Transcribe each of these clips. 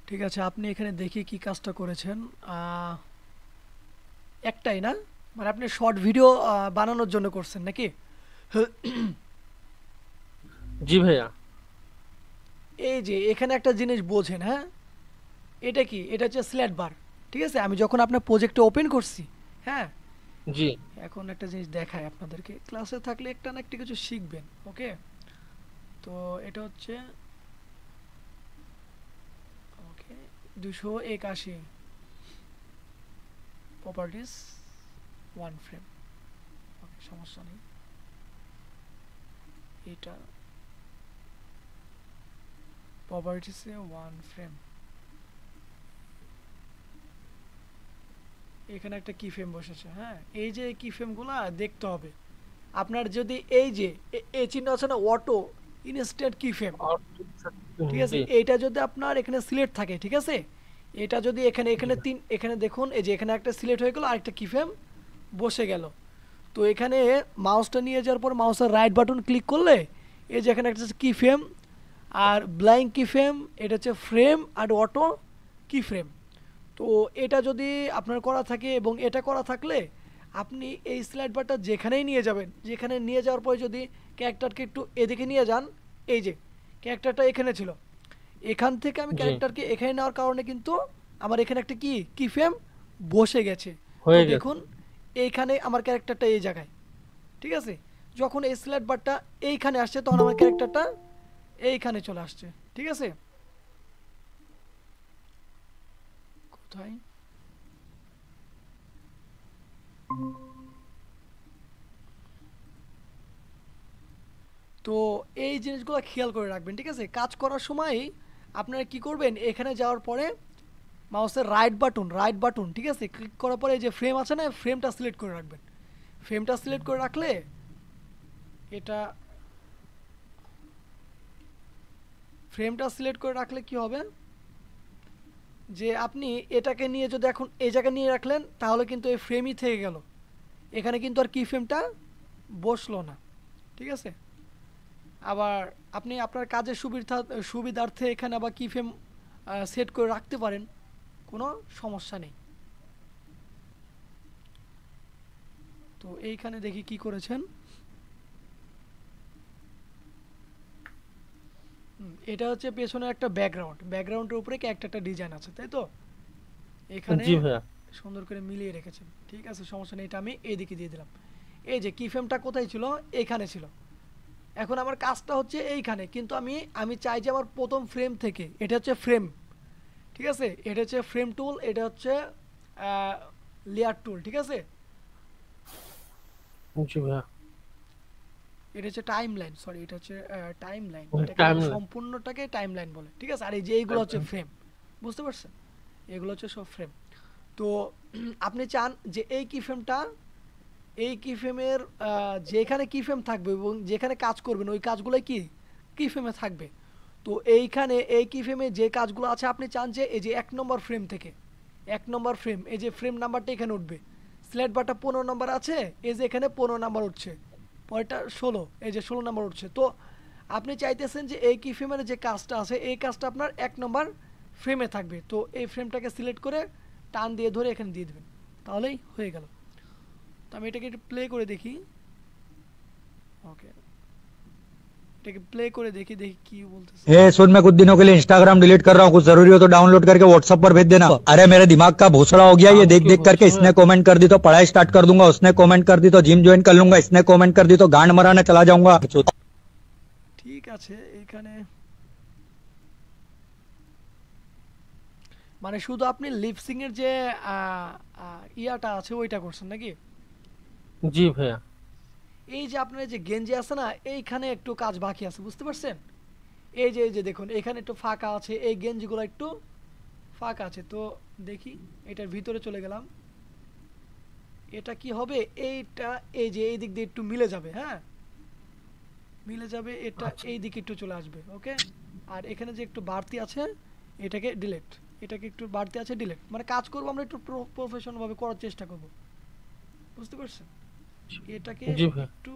ঠিক আছে, আপনি এখানে দেখি কি কাজটা করেছেন। একটাই না, মানে আপনি শর্ট ভিডিও বানানোর জন্য করছেন নাকি? জি ভাইয়া। এই যে এখানে একটা জিনিস বোঝেন, হ্যাঁ, এটা কি, এটা হচ্ছে স্ল্যাট বার। ঠিক আছে, আমি যখন আপনার প্রজেক্টটা ওপেন করছি, হ্যাঁ, জি এখন একটা জিনিস দেখায় আপনাদেরকে, ক্লাসে থাকলে একটা না একটা কিছু শিখবেন। ওকে, তো এটা হচ্ছে ওকে 281 প্রপার্টিস ওয়ান ফ্রেম। ওকে, সমস্যা নেই। এটা প্রপার্টিসে ওয়ান ফ্রেম, এখানে একটা কি ফ্রেম বসেছে। হ্যাঁ, এই যে কি ফ্রেমগুলো দেখতে হবে আপনার। যদি এই যে এই চিহ্ন আছে না, অটো ইনস্ট্যান্ট কি ফ্রেম, ঠিক আছে, জি এইটা যদি আপনার এখানে সিলেক্ট থাকে, ঠিক আছে, এটা যদি এখানে জি এখানে তিন, এখানে দেখুন এই যে এখানে একটা সিলেক্ট হয়ে গেল, আরেকটা কি ফ্রেম বসে গেল। তো এখানে মাউসটা নিয়ে যাওয়ার পর মাউসের রাইট বাটন ক্লিক করলে এই যে এখানে একটা কি ফ্রেম আর ব্ল্যাঙ্ক কি ফ্রেম, এটা হচ্ছে ফ্রেম আর অটো কি ফ্রেম। তো এটা যদি আপনার করা থাকে এবং এটা করা থাকলে আপনি এই স্লাইড বারটা যেখানেই নিয়ে যাবেন, যেখানে নিয়ে যাওয়ার পরে যদি ক্যারেক্টারকে একটু এদিকে নিয়ে যান, এই যে ক্যারেক্টারটা এখানে ছিল, এখান থেকে আমি জি ক্যারেক্টারকে এখানে নেওয়ার কারণে কিন্তু আমার এখানে একটা কি কি ফ্রেম বসে গেছে। তো হয়ে গেছে। দেখুন এইখানে আমার ক্যারেক্টারটা এই জায়গায়, ঠিক আছে, যখন এই স্লাইড বারটা এইখানে আসছে তখন আমার ক্যারেক্টারটা এইখানে চলে আসছে। ঠিক আছে, কোথায়, তো এই জিনিসগুলো খেয়াল করে রাখবেন। ঠিক আছে, কাজ করার সময় আপনারা কি করবেন, এখানে যাওয়ার পরে মাউসের রাইট বাটন, ঠিক আছে, ক্লিক করার পরে এই যে ফ্রেম আছে না, ফ্রেমটা সিলেক্ট করে রাখবেন। ফ্রেমটা সিলেক্ট করে রাখলে এটা, ফ্রেমটা সিলেক্ট করে রাখলে কি হবে, যে আপনি এটাকে নিয়ে যদি এখন এই জায়গায় নিয়ে রাখলেন তাহলে কিন্তু এই ফ্রেমই থেকে গেল, এখানে কিন্তু আর কি ফ্রেমটা বসলো না। ঠিক আছে, আবার আপনি আপনার কাজের সুবিধার্থে এখানে আবার কি ফ্রেম সেট করে রাখতে পারেন, কোনো সমস্যা নেই। তো এইখানে দেখি কি করেছেন। এটা হচ্ছে পেছনে একটা ব্যাকগ্রাউন্ড, ব্যাকগ্রাউন্ডের উপরে কি একটা ডিজাইন আছে, তাই তো, এখানে জি ভাইয়া। সুন্দর করে মিলিয়ে রেখেছেন। ঠিক আছে, সমস্যা নেই, এটা আমি এইদিকে দিয়ে দিলাম। এই যে কি ফ্রেমটা কোথায় ছিল, এইখানে ছিল। এখন আমার কাজটা হচ্ছে এইখানে, কিন্তু আমি আমি চাই যে আমার প্রথম ফ্রেম থেকে, এটা হচ্ছে ফ্রেম, ঠিক আছে, এটা হচ্ছে ফ্রেম টুল, এটা হচ্ছে লেয়ার টুল। ঠিক আছে, জি ভাইয়া। এটা হচ্ছে টাইম লাইন, সরি, এটা হচ্ছে টাইম লাইন, এটাকে টাইম বলে না। সম্পূর্ণটাকে টাইম লাইন বলে। ঠিক আছে, আর এই যে এইগুলো হচ্ছে ফ্রেম, বুঝতে পারছেন, এগুলো হচ্ছে সব ফ্রেম। তো আপনি চান যে এই কি ফ্রেমটা, এই কি ফ্রেমের যেখানে কি ফ্রেম থাকবে এবং যেখানে কাজ করবেন ওই কাজগুলোই কি কি ফ্রেমে থাকবে। তো এইখানে এই কি ফ্রেমে যে কাজগুলো আছে আপনি চান যে এই যে 1 নম্বর ফ্রেম থেকে, 1 নম্বর ফ্রেম, এই যে ফ্রেম নাম্বারটা এখানে উঠবে, স্ল্যাট বারটা 15 নম্বর আছে, এই যে এখানে 15 নম্বর উঠছে, পরেরটা 16, এই যে 16 নম্বর উঠছে। তো আপনি চাইতেছেন যে এই কি ফ্রেমের যে কাজটা আছে এই কাজটা আপনার 1 নম্বর ফ্রেমে থাকবে। তো এই ফ্রেমটাকে সিলেক্ট করে টান দিয়ে ধরে এখানে দিয়ে দেবেন, তাহলেই হয়ে গেল। তো আমি এটাকে একটু প্লে করে দেখি। ওকে, এটাকে প্লে করে দেখি, দেখি কি বলতেছে। ए सुन मैं कुछ दिनों के लिए इंस्टाग्राम डिलीट कर रहा हूँ कुछ जरूरी हो तो डाउनलोड करके व्हाट्सएप पर भेज देना अरे मेरे दिमाग का भोसड़ा हो गया ये আমি देख কি देख বলছি करके ভাইয়া? इसने कमेंट कर दी तो पढ़ाई स्टार्ट कर दूंगा उसने कमेंट कर दी तो जिम ज्वाइन कर लूंगा इसने कमेंट कर दी तो गांड मराने चला जाऊंगा ঠিক আছে, এইখানে মানে শুধু আপনি লিপসিং এর যে ইয়াটা আছে ওইটা করছেন নাকি? জি ভাইয়া। এই যে আপনার এই যে গেঞ্জি আছে না, এইখানে একটু কাজ বাকি আছে, বুঝতে পারছেন? এই যে দেখুন এখানে একটু ফাঁকা আছে, এই গেঞ্জিগুলো একটু ফাঁকা আছে। তো দেখি, এটার ভিতরে চলে গেলাম, এটা কি হবে, এইটা এই যে এই দিক দিয়ে একটু মিলে যাবে, হ্যাঁ, মিলে যাবে, এটা আচ্ছা। এই দিকে একটু চলে আসবে। ওকে, আর এখানে যে একটু বাড়তি আছে এটাকে ডিলিট, এটাকে একটু বাড়তি আছে ডিলিট, মানে কাজ করবো আমরা একটু প্রফেশনাল ভাবে করার চেষ্টা করব, বুঝতে পারছেন? এটাকে জি ভাইয়া। একটু,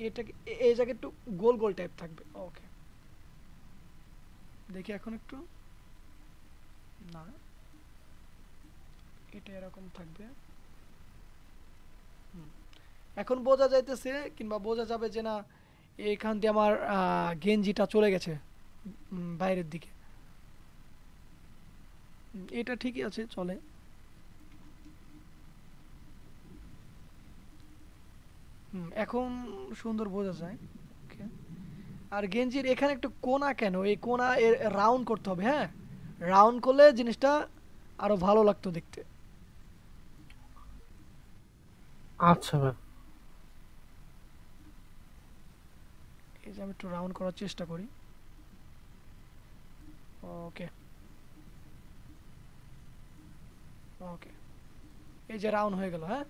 এটাকে এই জায়গায় একটু গোল গোল টাইপ থাকবে। ওকে, দেখি এখন একটু, না, এটা এরকম থাকবে। এখন বোঝা যাইতেছে কিংবা বোঝা যাবে যে না এইখান দিয়ে আমার গেঞ্জিটা চলে গেছে বাইরের দিকে। এটা ঠিকই আছে, চলে। এখন সুন্দর বোঝা যায়। ওকে। আর গেঞ্জির এখানে একটু কোনা কেন, এই কোনা রাউন্ড করতে হবে। হ্যাঁ, রাউন্ড করলে জিনিসটা আরো ভালো লাগতো দেখতে। আচ্ছা ভাই। এই যে আমি একটু রাউন্ড করার চেষ্টা করি। ওকে ওকে, এই যে রাউন্ড হয়ে গেল। হ্যাঁ,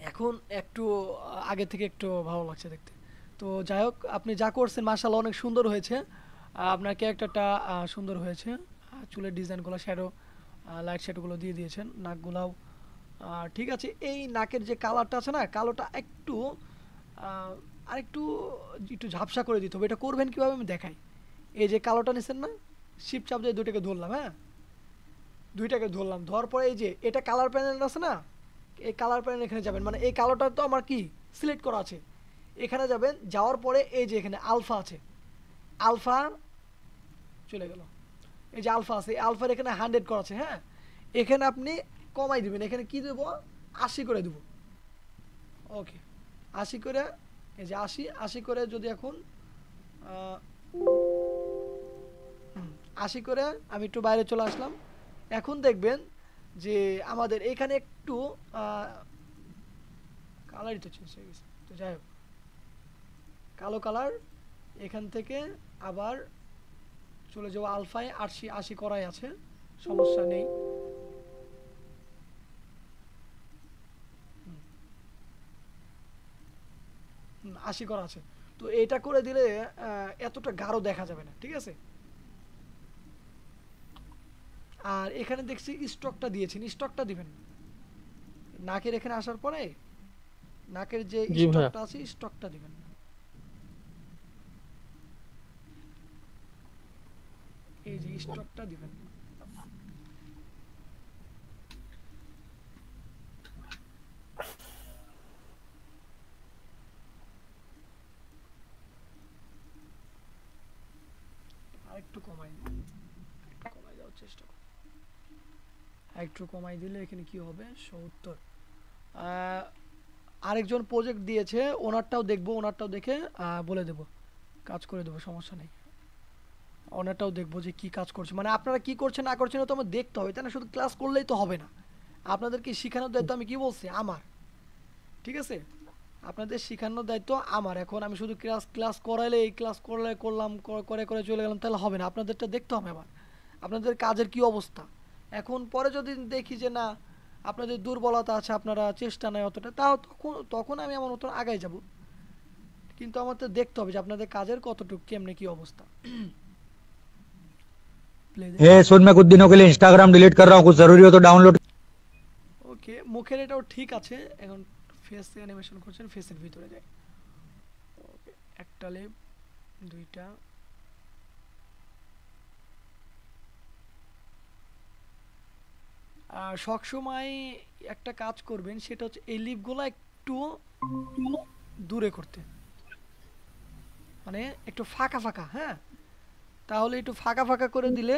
এখন একটু আগে থেকে একটু ভালো লাগছে দেখতে। তো যাই হোক, আপনি যা করছেন মাশাআল্লাহ অনেক সুন্দর হয়েছে। আপনার ক্যারেক্টারটা সুন্দর হয়েছে। চুলের ডিজাইনগুলো, শ্যাডো, লাইট শ্যাডোগুলো দিয়ে দিয়েছেন। নাকগুলাও ঠিক আছে। এই নাকের যে কালারটা আছে না, কালোটা একটু আরেকটু একটু ঝাপসা করে দিতে হবে। এটা করবেন কীভাবে আমি দেখাই। এই যে কালোটা নিছেন না, শিপ চাপ দিয়ে দুইটাকে ধরলাম। হ্যাঁ, দুইটাকে ধরলাম, ধরার পরে এই যে এটা কালার প্যানেল আছে না, এই কালার প্যানেল এখানে যাবেন। মানে এই কালারটা তো আমার কি সিলেক্ট করা আছে, এখানে যাবেন। যাওয়ার পরে এই যে এখানে আলফা আছে, আলফা চলে গেল। এই যে আলফা আছে, আলফার এখানে 100 করা আছে। হ্যাঁ, এখানে আপনি কমাই দিবেন। এখানে কি দেবো, 80 করে দেবো। ওকে, 80 করে, এই যে 80 করে যদি এখন 80 করে আমি একটু বাইরে চলে আসলাম। এখন দেখবেন যে আমাদের এখানে একটু কালারই তো চেঞ্জ হয়ে গেছে। তো যাই হোক, কালো কালার, এখান থেকে আবার চলে যাবো আলফায়। 80 করাই আছে, সমস্যা নেই। 80 করা আছে। তো এটা করে দিলে এতটা গাঢ় দেখা যাবে না, ঠিক আছে। আর এখানে দেখছি স্টকটা দিয়েছেন, স্টকটা দিবেন নাকের এখানে আসার পরে। নাকের যে জি ভাইয়া। স্টকটা আছে, স্টকটা দিবেন। এই যে স্টকটা দিবেন। আরেকটু কমাই দিন, একটু কমাই দেওয়ার চেষ্টা করুন। একটু কমাই দিলে এখানে কি হবে, 70। আরেকজন প্রজেক্ট দিয়েছে, ওনারটাও দেখবো, ওনারটাও দেখে বলে দেব, কাজ করে দেবো, সমস্যা নেই। ওনারটাও দেখবো যে কি কাজ করছে, মানে আপনারা কি করছেন না করছেন তো আমার দেখতে হবে, তাই না? শুধু ক্লাস করলেই তো হবে না। আপনাদেরকে শেখানোর দায়িত্ব আমি কি বলছি আমার, ঠিক আছে। আপনাদের শেখানোর দায়িত্ব আমার। এখন আমি শুধু ক্লাস ক্লাস করাইলে, এই ক্লাস করলে করলাম, করে করে চলে গেলাম, তাহলে হবে না। আপনাদেরটা দেখতে হবে আমার, আপনাদের কাজের কি অবস্থা। এখন পরে যদি দেখি যে না আপনাদের দুর্বলতা আছে, আপনারা চেষ্টা নেয় অতটা, তাও তখন তখন আমি আমার মতন আগাই যাব। কিন্তু আমার তো দেখতে হবে যে আপনাদের কাজের কতটুকু কেমনে কি অবস্থা। ए सुन मैं कुछ दिनों के लिए इंस्टाग्राम डिलीट कर रहा हूँ कुछ जरूरी हो तो डाउनलोड ওকে, মুখের এটাও ঠিক আছে। এখন ফেস অ্যানিমেশন করছেন, ফেসের ভিতরে যায়। ওকে, একটা লেপ, দুইটা, আর সবসময় একটা কাজ করবেন, সেটা হচ্ছে এই লিপগুলো একটু দূরে করতে, মানে একটু ফাঁকা ফাঁকা। হ্যাঁ, তাহলে একটু ফাঁকা ফাঁকা করে দিলে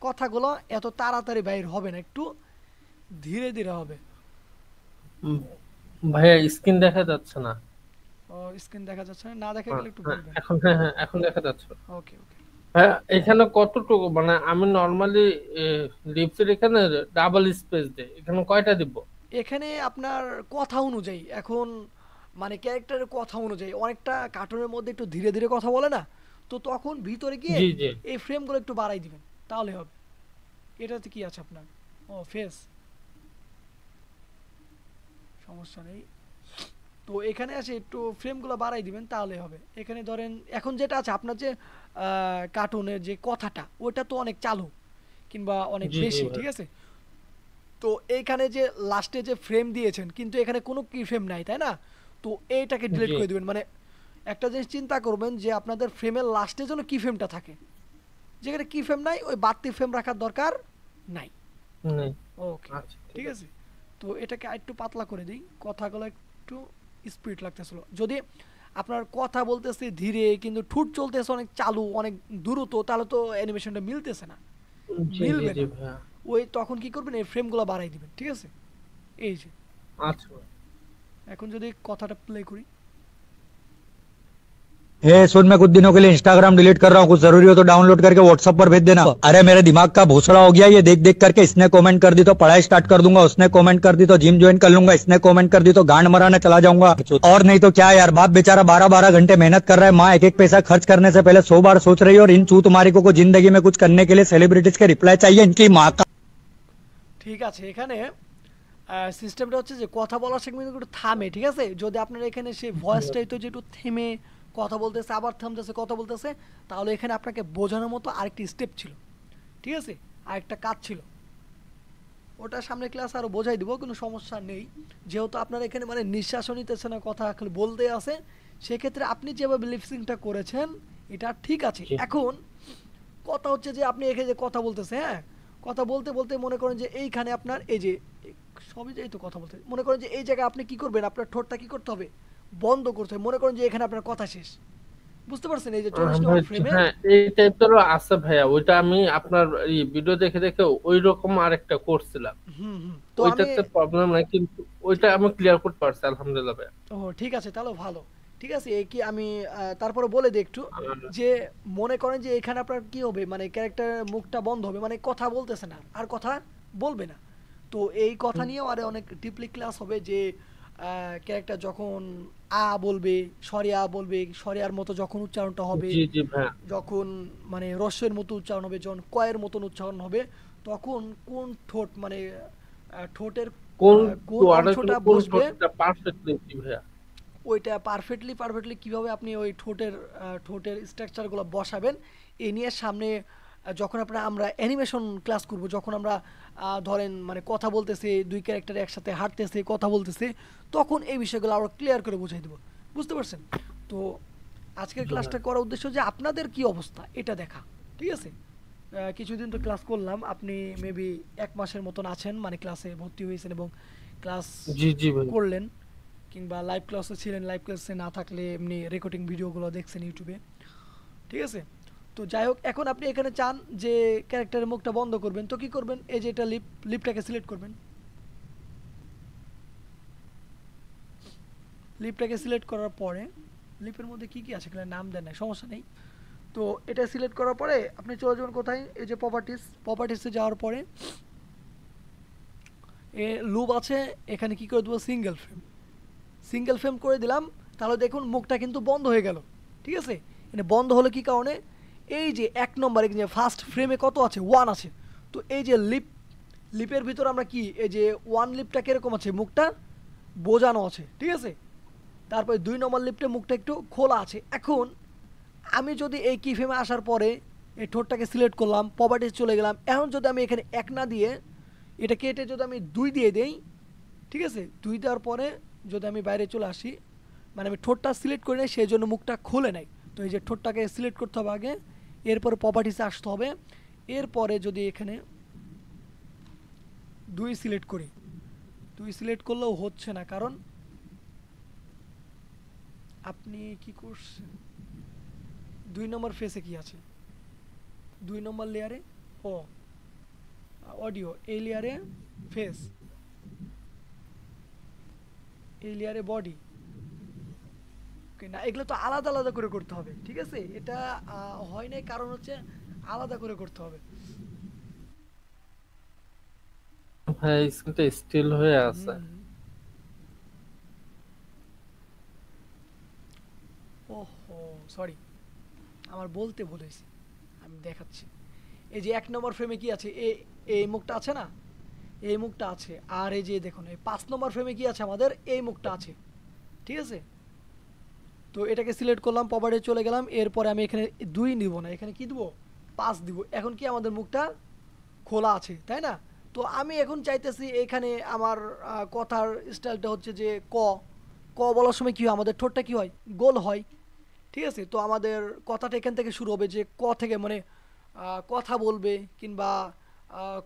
কথাগুলো এত তাড়াতাড়ি বাইর হবে না, একটু ধীরে ধীরে হবে। উম, ভাইয়া স্ক্রিন দেখা যাচ্ছে না। ও, স্ক্রিন দেখা যাচ্ছে না? না দেখা গেলে একটু হ্যাঁ, বলবেন। এখন হ্যাঁ হ্যাঁ এখন দেখা যাচ্ছে। ওকে ওকে। হ্যাঁ, এখানে কতটুকু মানে আমি নর্মালি লিপসের এখানে ডাবল স্পেস দেই, এখানে কয়টা দিব? এখানে আপনার কথা অনুযায়ী, এখন মানে ক্যারেক্টারের কথা অনুযায়ী, অনেকটা কার্টুনের মধ্যে একটু ধীরে ধীরে কথা বলে না, তো তখন ভিতরে গিয়ে জি জি। এই ফ্রেমগুলো একটু বাড়াই দিবেন, তাহলে হবে। এটাতে কি আছে আপনার? ও, ফেস, সমস্যা নেই। তো এখানে আসে একটু ফ্রেমগুলো বাড়াই দিবেন, তাহলে হবে। এখানে ধরেন এখন যেটা আছে আপনার যে কার্টুনের যে কথাটা, ওটা তো অনেক চালু কিংবা অনেক জি জি বেশি, ভাই। ঠিক আছে। তো এইখানে যে লাস্টে যে ফ্রেম দিয়েছেন, কিন্তু এখানে কোনো কি ফ্রেম নাই, তাই না? তো এইটাকে ডিলিট জি করে দিবেন। মানে একটা জিনিস চিন্তা করবেন যে আপনাদের ফ্রেমের লাস্টে যেন কি ফ্রেমটা থাকে। যেখানে কি ফ্রেম নাই ওই বাড়তি ফ্রেম রাখার দরকার নাই। নেই। ওকে, আচ্ছা ঠিক আছে। তো এটাকে আরেকটু পাতলা করে দিই, কথাগুলো একটু স্পিড লাগতেছিল। যদি আপনার কথা বলতেছে ধীরে কিন্তু ঠোঁট চলতেছে অনেক চালু অনেক দ্রুত, তাহলে তো অ্যানিমেশনটা মিলতেছে না, জি জি মিলবে জি না। ভাইয়া। ওই তখন কি করবেন, এই ফ্রেমগুলো বাড়াই দিবেন, ঠিক আছে। এই যে আচ্ছা এখন যদি কথাটা প্লে করি, ए सुन, मैं कुछ दिनों के लिए इंस्टाग्राम डिलीट कर रहा हूँ, कुछ जरूरी हो तो डाउनलोड करके व्हाट्सएप पर भेज देना। अरे मेरे दिमाग का भोसड़ा हो गया, ये देख देख करके इसने कमेंट कर दी तो पढ़ाई स्टार्ट कर दूंगा, उसने कमेंट कर दी तो जिम ज्वाइन कर लूंगा, इसने कमेंट कर दी तो गांड मराने चला जाऊंगा। और नहीं तो क्या यार, बाप बेचारा 12-12 घंटे मेहनत कर रहा है, माँ एक एक पैसा खर्च करने से पहले 100 बार सोच रही है, और इन चूत मारिकों को जिंदगी में कुछ करने के लिए सेलिब्रिटीज के रिप्लाई चाहिए, इनकी माँ का। ঠিক আছে। এখানে সিস্টেমটা হচ্ছে যে কথা বলার সময় কিন্তু একটু থামে, ঠিক আছে। যদি আপনার এখানে সেই ভয়েসটাই তো যে একটু থেমে কথা বলতেছে আবার থামতেছে কথা বলতেছে, তাহলে এখানে আপনাকে বোঝানোর মতো আরেকটি স্টেপ ছিল, ঠিক আছে, আরেকটা কাজ ছিল। ওটা সামনে ক্লাস আরো বোঝাই দিব, কোনো সমস্যা নেই। যেহেতু আপনার এখানে মানে নিঃশ্বাসও নিতেছে না, কথা খালি বলতে আছে, সেক্ষেত্রে আপনি যেভাবে লিপসিংটা করেছেন এটা ঠিক আছে। জি। এখন কথা হচ্ছে যে আপনি এখানে যে কথা বলতেছে, হ্যাঁ, কথা বলতে বলতে মনে করেন যে এইখানে আপনার এই যে সবই যেই তো কথা বলতে মনে করেন যে এই জায়গায় আপনি কি করবেন, আপনার ঠোঁটটা কি করতে হবে, বন্ধ করতে হবে। মনে করেন যে এখানে আপনার কথা শেষ, বুঝতে পারছেন, এই যে 40 ভাই, নম্বর ফ্রেমে। হ্যাঁ এই টাইপেরও আছে ভাইয়া, ওইটা আমি আপনার এই ভিডিও দেখে দেখে ওই রকম আরেকটা করছিলাম। হুম হুম। তো আমি ওইটাতে প্রবলেম নাই, কিন্তু ওইটা আমি ক্লিয়ার করতে পারছি আলহামদুলিল্লাহ ভাইয়া। ও ঠিক আছে, তাহলে ভালো। ঠিক আছে, এই কি আমি তারপরে বলে দিই একটু, যে মনে করেন যে এখানে আপনার কি হবে, মানে ক্যারেক্টার মুখটা বন্ধ হবে, মানে কথা বলতেছে না আর কথা বলবে না। তো এই কথা নিয়েও আরে অনেক ডিপলি ক্লাস হবে, যে ক্যারেক্টার যখন আ বলবে, সরিয়া বলবে, সরিয়ার মতো যখন উচ্চারণটা হবে, জি জি ভাইয়া। যখন মানে রস্যের মতো উচ্চারণ হবে, যখন কয়ের মতন উচ্চারণ হবে, তখন কোন ঠোঁট মানে ঠোঁটের কোন কোন ওয়ার্ডের অংশটা কোন বসবে, ঠোঁটটা পারফেক্টলি কি ভাইয়া। ওইটা পারফেক্টলি কিভাবে আপনি ওই ঠোঁটের স্ট্রাকচারগুলো বসাবেন, এই নিয়ে সামনে যখন আমরা অ্যানিমেশন ক্লাস করব, যখন আমরা ধরেন মানে কথা বলতেছে, দুই ক্যারেক্টার একসাথে হাঁটতেছে কথা বলতেছে, তখন এই বিষয়গুলো আরো ক্লিয়ার করে বুঝাই দেবো, বুঝতে পারছেন। তো আজকের ক্লাসটা করার উদ্দেশ্য যে আপনাদের কি অবস্থা এটা দেখা, ঠিক আছে। কিছুদিন তো ক্লাস করলাম, আপনি মেবি 1 মাসের মতন আছেন, মানে ক্লাসে ভর্তি হয়েছেন এবং ক্লাস জি জি ভাই। করলেন, কিংবা লাইভ ক্লাসে ছিলেন, লাইভ ক্লাসে না থাকলে এমনি রেকর্ডিং ভিডিওগুলো দেখছেন ইউটিউবে, ঠিক আছে। তো যাই হোক, এখন আপনি এখানে চান যে ক্যারেক্টারের মুখটা বন্ধ করবেন, তো কি করবেন, এই যে এটা লিপটাকে সিলেক্ট করবেন, লিপটাকে সিলেক্ট করার পরে লিপের মধ্যে কি কি আছে এখানে নাম দেন না, সমস্যা নেই। তো এটা সিলেক্ট করার পরে আপনি চলে যাবেন কোথায়, এই যে প্রপার্টিসে যাওয়ার পরে এ লুপ আছে, এখানে কি করে দেবো, সিঙ্গেল ফ্রেম করে দিলাম। তাহলে দেখুন মুখটা কিন্তু বন্ধ হয়ে গেল, ঠিক আছে। মানে বন্ধ হলো কি কারণে, এই যে 1 নম্বরে যে ফার্স্ট ফ্রেমে কত আছে, 1 আছে। তো এই যে লিপের ভিতর আমরা কি এই যে 1 লিপটা কিরকম আছে, মুখটা বোঝানো আছে, ঠিক আছে। তারপরে 2 নম্বর লিপটে মুখটা একটু খোলা আছে। এখন আমি যদি এই কি ফ্রেমে আসার পরে এই ঠোঁটটাকে সিলেক্ট করলাম, প্রপার্টিস চলে গেলাম, এখন যদি আমি এখানে 1 না দিয়ে এটা কেটে যদি আমি 2 দিয়ে দেই, ঠিক আছে, 2 দেওয়ার পরে যদি আমি বাইরে চলে আসি, মানে আমি ঠোঁটটা সিলেক্ট করে নেই, সেই জন্য মুখটা খুলে নাই। তো এই যে ঠোঁটটাকে সিলেক্ট করতে হবে আগে, এরপরে প্রপার্টিসে আসতে হবে, এরপরে যদি এখানে 2 সিলেক্ট করি, 2 সিলেক্ট করলেও হচ্ছে না, কারণ আপনি কি করছেন, 2 নম্বর ফেসে কি আছে, 2 নম্বর লেয়ারে অডিও, এই লেয়ারে ফেস, এই লেয়ারে বডি, না এগুলো তো আলাদা আলাদা করে করতে হবে, ঠিক আছে। এটা হয় নাই কারণ হচ্ছে আলাদা করে করতে হবে। ভাই স্ক্রিনটা স্টিল হয়ে আছে। ওহো সরি, আমার বলতে ভুল হয়েছে, আমি দেখাচ্ছি। এই যে 1 নম্বর ফ্রেমে কি আছে, এই মুখটা আছে না, এই মুখটা আছে, আর এই যে দেখুন এই 5 নম্বর ফ্রেমে কি আছে, আমাদের এই মুখটা আছে, ঠিক আছে। তো এটাকে সিলেক্ট করলাম, প্রপার্টি চলে গেলাম, এরপরে আমি এখানে 2 নিব না, এখানে কি দিব, 5 দিব। এখন কি আমাদের মুখটা খোলা আছে, তাই না। তো আমি এখন চাইতেছি এখানে আমার কথার স্টাইলটা হচ্ছে যে ক বলার সময় কি হয়, আমাদের ঠোঁটটা কি হয়, গোল হয়, ঠিক আছে। তো আমাদের কথাটা এখান থেকে শুরু হবে, যে ক থেকে মানে কথা বলবে কিংবা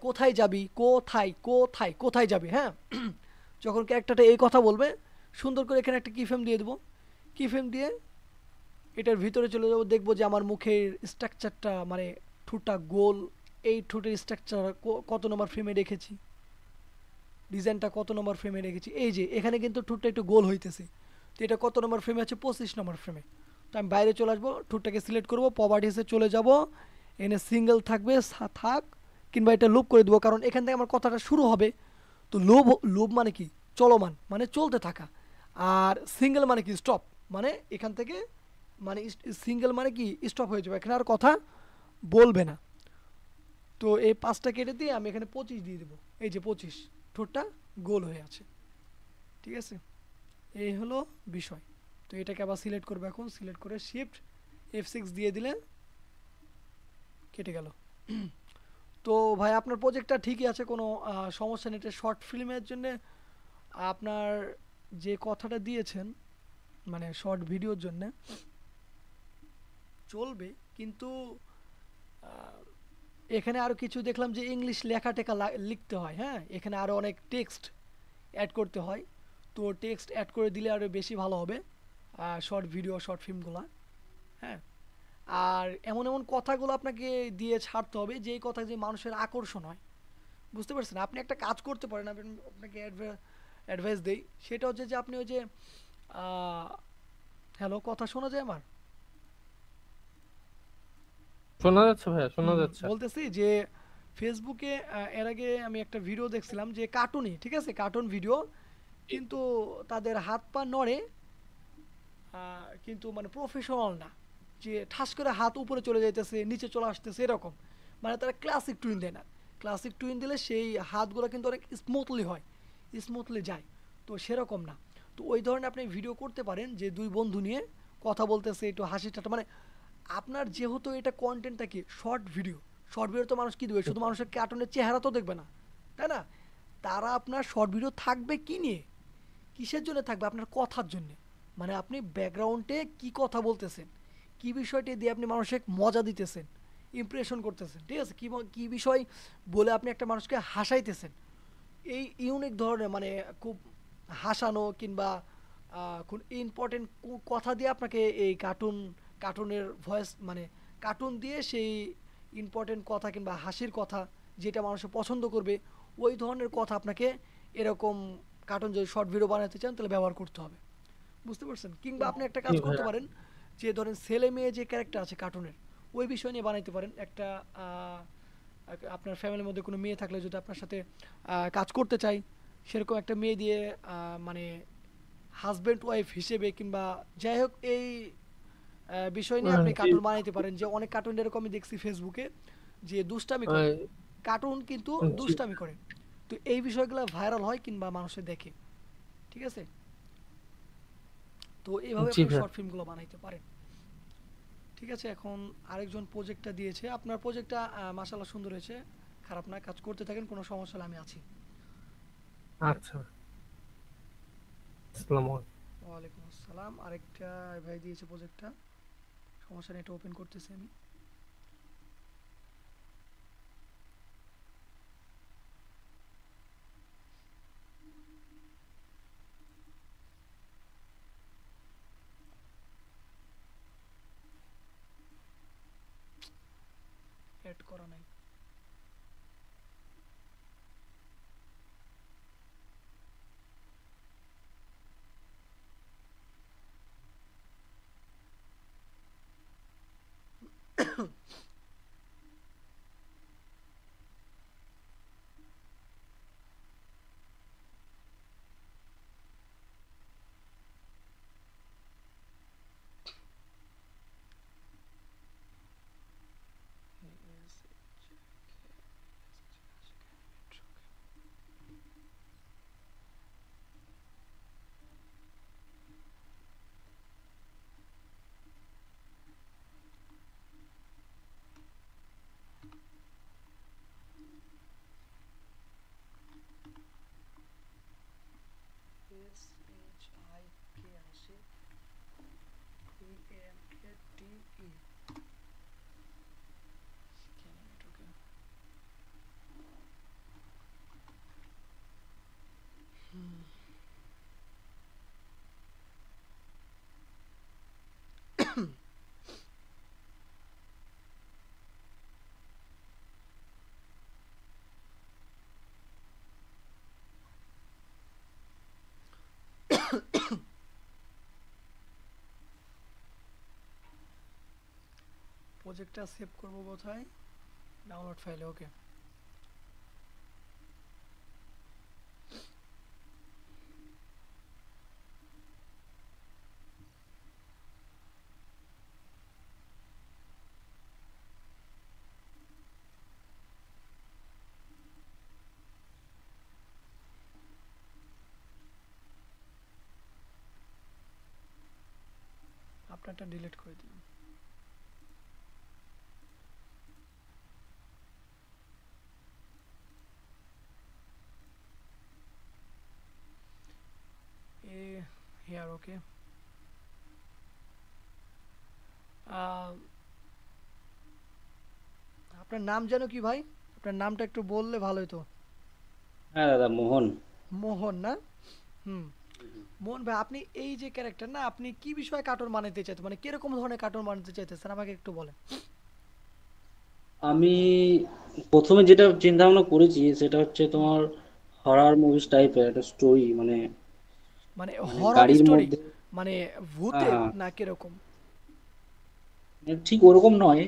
কোথায় যাবি, কোথায় কোথায় কোথায় যাবি, হ্যাঁ। যখন ক্যারেক্টারটা এই কথা বলবে, সুন্দর করে এখানে একটা কিফ্রেম দিয়ে দেবো। কিফ্রেম দিয়ে এটার ভিতরে চলে যাবো, দেখবো যে আমার মুখের স্ট্রাকচারটা মানে ঠোঁটটা গোল, এই ঠোঁটের স্ট্রাকচার কত নম্বর ফ্রেমে রেখেছি, ডিজাইনটা কত নম্বর ফ্রেমে রেখেছি। এই যে এখানে কিন্তু ঠোঁটটা একটু গোল হইতেছে, তো এটা কত নম্বর ফ্রেমে আছে, 25 নম্বর ফ্রেমে। তো আমি বাইরে চলে আসবো, ঠোঁটটাকে সিলেক্ট করবো, প্রপার্টিসে চলে যাব, এনে সিঙ্গেল থাকবে থাক, কিংবা এটা লুপ করে দেবো, কারণ এখান থেকে আমার কথাটা শুরু হবে। তো লোভ, লোভ মানে কি, চলমান মানে চলতে থাকা, আর সিঙ্গেল মানে কি স্টপ, মানে এখান থেকে মানে সিঙ্গেল মানে কি স্টপ হয়ে যাবে, এখানে আর কথা বলবে না। তো এই 5টা কেটে দিয়ে আমি এখানে 25 দিয়ে দেবো, এই যে 25, ঠোঁটটা গোল হয়ে আছে, ঠিক আছে। এই হলো বিষয়। তো এটাকে আবার সিলেক্ট করবো, এখন সিলেক্ট করে শিফট F6 দিয়ে দিলে কেটে গেল। তো ভাই আপনার প্রজেক্টটা ঠিকই আছে, কোনো সমস্যা নেই। এটা শর্ট ফিল্মের জন্য আপনার যে কথাটা দিয়েছেন, মানে শর্ট ভিডিওর জন্য চলবে, কিন্তু এখানে আরও কিছু দেখলাম যে ইংলিশ লেখা টেখা লিখতে হয়, হ্যাঁ, এখানে আরও অনেক টেক্সট অ্যাড করতে হয়। তো টেক্সট অ্যাড করে দিলে আরও বেশি ভালো হবে শর্ট ভিডিও, শর্ট ফিল্মগুলো, হ্যাঁ। আর এমন এমন কথাগুলো আপনাকে দিয়ে ছাড়তে হবে যেই কথা যে মানুষের আকর্ষণ হয়, বুঝতে পারছেন। আপনি একটা কাজ করতে পারেন, আমি আপনাকে অ্যাডভাইস দেই, সেটা হচ্ছে যে আপনি ওই যে হ্যালো, কথা শোনা যায় আমার? শোনা যাচ্ছে ভাইয়া, শোনা যাচ্ছে। বলতেছি যে ফেসবুকে এর আগে আমি একটা ভিডিও দেখছিলাম যে কার্টুনই, ঠিক আছে, কার্টুন ভিডিও, কিন্তু তাদের হাত পা নড়ে, কিন্তু মানে প্রফেশনাল না, যে ঠাস করে হাত উপরে চলে যাইতেছে, নিচে চলে আসতেছে, এরকম। মানে তারা ক্লাসিক টুইন দেয় না, ক্লাসিক টুইন দিলে সেই হাতগুলো কিন্তু অনেক স্মুথলি হয়, স্মুথলি যায়, তো সেরকম না। তো ওই ধরনের আপনি ভিডিও করতে পারেন, যে দুই বন্ধু নিয়ে কথা বলতেছে, একটু হাসি ঠাট্টা, মানে আপনার যেহেতু এটা কন্টেন্টটা কি শর্ট ভিডিও, শর্ট ভিডিও তো মানুষ কি দেবে, শুধু মানুষের কার্টুনের চেহারা তো দেখবে না, তাই না। তারা আপনার শর্ট ভিডিও থাকবে কি নিয়ে, কিসের জন্য থাকবে, আপনার কথার জন্য, মানে আপনি ব্যাকগ্রাউন্ডে কি কথা বলতেছেন, কি বিষয়টি দিয়ে আপনি মানুষকে মজা দিতেছেন, ইমপ্রেশন করতেছেন, ঠিক আছে, কি বিষয় বলে আপনি একটা মানুষকে হাসাইতেছেন, এই ইউনিক ধরনের মানে খুব হাসানো কিংবা কোন ইম্পর্টেন্ট কথা দিয়ে আপনাকে এই কার্টুনের ভয়েস মানে কার্টুন দিয়ে সেই ইম্পর্টেন্ট কথা কিংবা হাসির কথা যেটা মানুষ পছন্দ করবে, ওই ধরনের কথা আপনাকে এরকম কার্টুন যদি শর্ট ভিডিও বানাতে চান তাহলে ব্যবহার করতে হবে, বুঝতে পারছেন। কিংবা আপনি একটা জি কাজ করতে ভাইয়া। পারেন, যে ধরেন ছেলে মেয়ে যে ক্যারেক্টার আছে কার্টুনের, ওই বিষয় নিয়ে বানাইতে পারেন একটা আপনার ফ্যামিলির মধ্যে কোনো মেয়ে থাকলে যদি আপনার সাথে কাজ করতে চাই, সেরকম একটা মেয়ে দিয়ে মানে হাজব্যান্ড ওয়াইফ হিসেবে কিংবা যাই হোক এই বিষয় নিয়ে আপনি জি। কার্টুন বানাইতে পারেন। যে অনেক কার্টুন এরকম আমি দেখছি ফেসবুকে, যে দুষ্টামি করে, কার্টুন কিন্তু জি। দুষ্টামি করে, তো এই বিষয়গুলো ভাইরাল হয় কিংবা মানুষে দেখে, ঠিক আছে। তো এইভাবে জি আপনি ভাইয়া। শর্ট ফিল্মগুলো বানাইতে পারেন, ঠিক আছে। এখন আরেকজন প্রজেক্টটা দিয়েছে, আপনার প্রজেক্টটা মাশাআল্লাহ সুন্দর হয়েছে, খারাপ না, কাজ করতে থাকেন, কোনো সমস্যা হলে আমি আছি। আচ্ছা, আসসালামু আলাইকুম। ওয়ালাইকুম আসসালাম। আরেকটা ভাই দিয়েছে প্রজেক্টটা, সমস্যা নেই, এটা ওপেন করতেছি আমি। অ্যাড করা নাই। প্রজেক্টটা সেভ করব কোথায়? ডাউনলোড ফাইলে। ওকে, আপনারটা ডিলিট করে দিন। Here okay. আপনার নাম যেন কি ভাই? আপনার নামটা একটু বললে ভালো হতো। হ্যাঁ দাদা, মোহন। মোহন না? হুম। মোহন ভাই, আপনি এই যে ক্যারেক্টার না, আপনি কি বিষয়ে কার্টুন বানাতে চাইতেন, মানে কিরকম ধরনের কার্টুন বানাতে চাইতেছেন আমাকে একটু বলেন। আমি প্রথমে যেটা চিন্তা ভাবনা করেছি সেটা হচ্ছে হুম। তোমার হরর মুভিস টাইপের একটা স্টোরি, মানে মানে মানে হরর গাড়ির স্টোরি, মধ্যে। মানে হ্যাঁ ভূতের হ্যাঁ, না কিরকম? মানে ঠিক ওরকম নয়।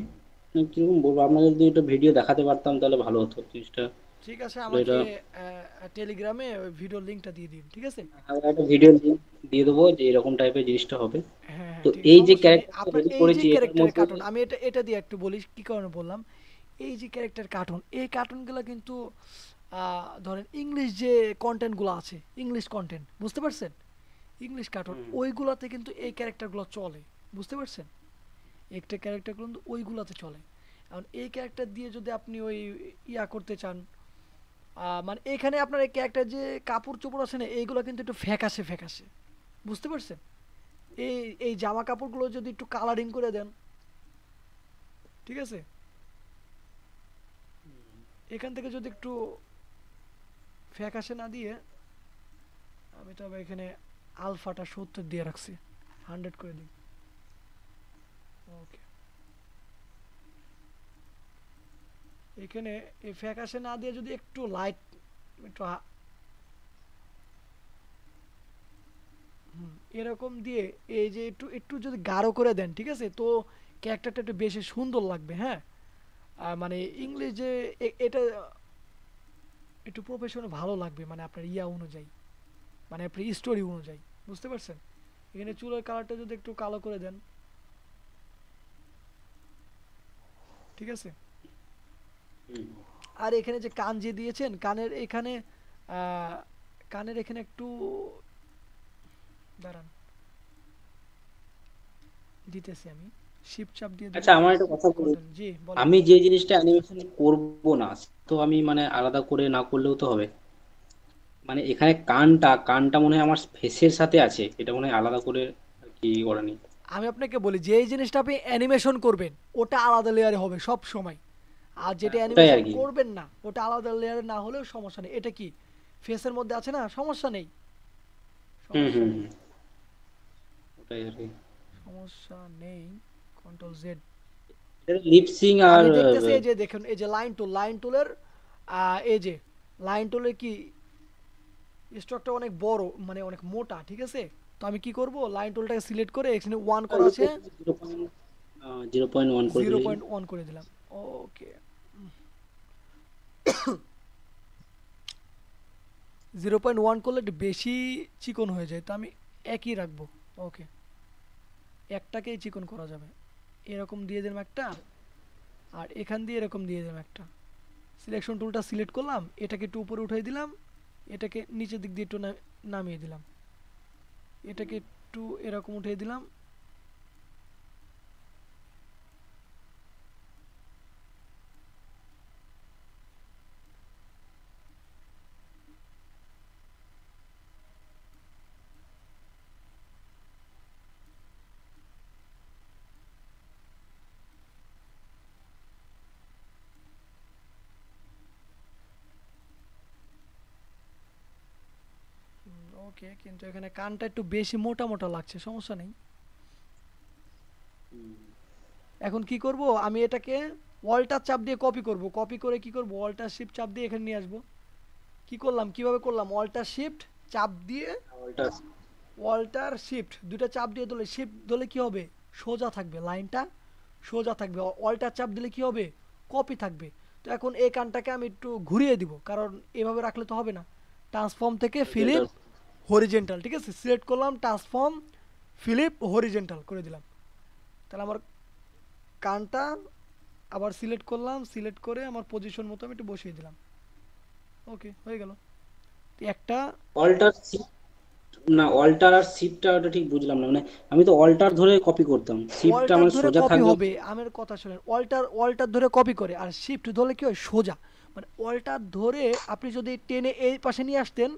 কিরকম বলবো, আপনাকে যদি একটা ভিডিও দেখাতে পারতাম তাহলে ভালো হতো জিনিসটা। ঠিক আছে, আসলে আমাকে এটা টেলিগ্রামে ওই ভিডিও লিংকটা দিয়ে দিন, ঠিক আছে? একটা ভিডিও লিংক দিয়ে দেবো যে এরকম টাইপের জিনিসটা হবে। হ্যাঁ হ্যাঁ, তো ঠিক, এই যে সমস্যা নেই। ক্যারেক্টারটা আপনার রেডি এই যে করেছি এটার ক্যারেক্টারের মধ্যে। কার্টুন, আমি এটা এটা দিয়ে একটু বলি কি কারণে বললাম। এই যে ক্যারেক্টার কার্টুন, এই কার্টুনগুলো কিন্তু ধরেন ইংলিশ যে কন্টেন্টগুলো আছে, ইংলিশ কন্টেন্ট, বুঝতে পারছেন? ইংলিশ কার্টুন হুম, ওইগুলাতে কিন্তু এই ক্যারেক্টারগুলো চলে, বুঝতে পারছেন? একটা ক্যারেক্টারগুলো কিন্তু ওইগুলাতে চলে। এখন এই ক্যারেক্টার দিয়ে যদি আপনি ওই ইয়া করতে চান, মানে এখানে আপনার এই ক্যারেক্টার যে কাপড় চোপড় আছে না, এইগুলো কিন্তু একটু ফ্যাকাশে ফ্যাকাশে, বুঝতে পারছেন? এই এই জামা কাপড়গুলো যদি একটু কালারিং করে দেন, ঠিক আছে? এখান থেকে যদি একটু ফ্যাকাশে না দিয়ে, আমি তবে এখানে আলফাটা 70 দিয়ে রাখছি, 100 করে দিই। ওকে, এখানে এই ফ্যাকাশে না দিয়ে যদি একটু লাইট, একটু এরকম দিয়ে, এই যে একটু একটু যদি গাঢ় করে দেন, ঠিক আছে, তো ক্যারেক্টারটা একটু বেশি সুন্দর লাগবে। হ্যাঁ, মানে ইংলিশ যে এটা একটু প্রফেশনাল ভালো লাগবে, মানে আপনার ইয়া অনুযায়ী, মানে আপনার স্টোরি অনুযায়ী, বুঝতে পারছেন? এখানে চুলের কালারটা যদি একটু কালো করে দেন, ঠিক আছে? হুম। আর এখানে যে কান যে দিয়েছেন, কানের এখানে আহ, কানের এখানে একটু দাঁড়ান, দিতেছি আমি, শিপ চাপ দিয়ে আচ্ছা, দিলে আমার একটা কথা বলুন। করবেন। জি বলেন। আমি যে জিনিসটা অ্যানিমেশন করব না, তো আমি মানে আলাদা করে না করলেও তো হবে। মানে এখানে কানটা মনে হয় আমার ফেসের সাথে আছে, এটা মনে হয় আলাদা করে আর কি করা নেই। আমি আপনাকে বলি, যে এই জিনিসটা আপনি অ্যানিমেশন করবেন ওটা আলাদা লেয়ারে হবে সব সময়, আর যেটা ওটাই অ্যানিমেশন আর কি। করবেন না ওটা আলাদা লেয়ারে না হলেও সমস্যা নেই। এটা কি ফেসের মধ্যে আছে না, সমস্যা নেই, হুম সমস্যা হুম নেই, হুম, ওটাই আর কি। সমস্যা নেই। Control Z. লিপসিং আর আমি দেখতেছি, এই যে দেখুন, এই যে লাইন টুল, লাইন টুলের এই যে লাইন টুলের কি স্টকটা অনেক বড়, মানে অনেক মোটা, ঠিক আছে? তো আমি কি করব, লাইন টুলটাকে সিলেক্ট করে এখানে 1 করা আছে, 0.1 করে জিরো দিলে। পয়েন্ট ওয়ান করে দিলাম। ওকে, 0.1 করলে একটু বেশি চিকন হয়ে যায়, তো আমি একই রাখবো। ওকে, একটাকেই চিকন করা যাবে। এরকম দিয়ে দিলাম একটা, আর এখান দিয়ে এরকম দিয়ে দিলাম একটা। সিলেকশন টুলটা সিলেক্ট করলাম, এটাকে একটু উপরে উঠাই দিলাম, এটাকে নিচের দিক দিয়ে একটু নামিয়ে দিলাম, এটাকে একটু এরকম উঠিয়ে দিলাম। ওকে, কিন্তু এখানে কানটা একটু বেশি মোটা মোটা লাগছে, সমস্যা নেই। এখন কি করব, আমি এটাকে ওয়াল্টার চাপ দিয়ে কপি করব, কপি করে কি করব, ওয়াল্টার শিফট চাপ দিয়ে এখানে নিয়ে আসবো। কি করলাম, কিভাবে করলাম, ওয়াল্টার শিফট চাপ দিয়ে, ওটা ওয়াল্টার শিফট দুইটা চাপ দিয়ে ধরলে, শিফট ধরলে কি হবে, সোজা থাকবে লাইনটা, সোজা থাকবে, অল্টার চাপ দিলে কি হবে, কপি থাকবে। তো এখন এই কানটাকে আমি একটু ঘুরিয়ে দিব, কারণ এভাবে রাখলে তো হবে না। ট্রান্সফর্ম থেকে ফিলিপ হরিজেন্টাল, ঠিক আছে, সিলেক্ট করলাম, ট্রান্সফর্ম ফিলিপ হরিজেন্টাল করে দিলাম। তাহলে আমার কানটা আবার সিলেক্ট করলাম, সিলেক্ট করে আমার পজিশন মতো আমি একটু বসিয়ে দিলাম। ওকে, হয়ে গেল। তো একটা অল্টার না, অল্টার আর শিফটটা ওটা ঠিক বুঝলাম না, মানে আমি তো অল্টার ধরে কপি করতাম, শিফটটা অল্টার মানে ধরে সোজা কপি থাকবে। হবে, আমার কথা শুনেন, অল্টার অল্টার ধরে কপি করে, আর শিফট ধরলে কি হয়, সোজা। মানে অল্টার ধরে আপনি যদি টেনে এই পাশে নিয়ে আসতেন,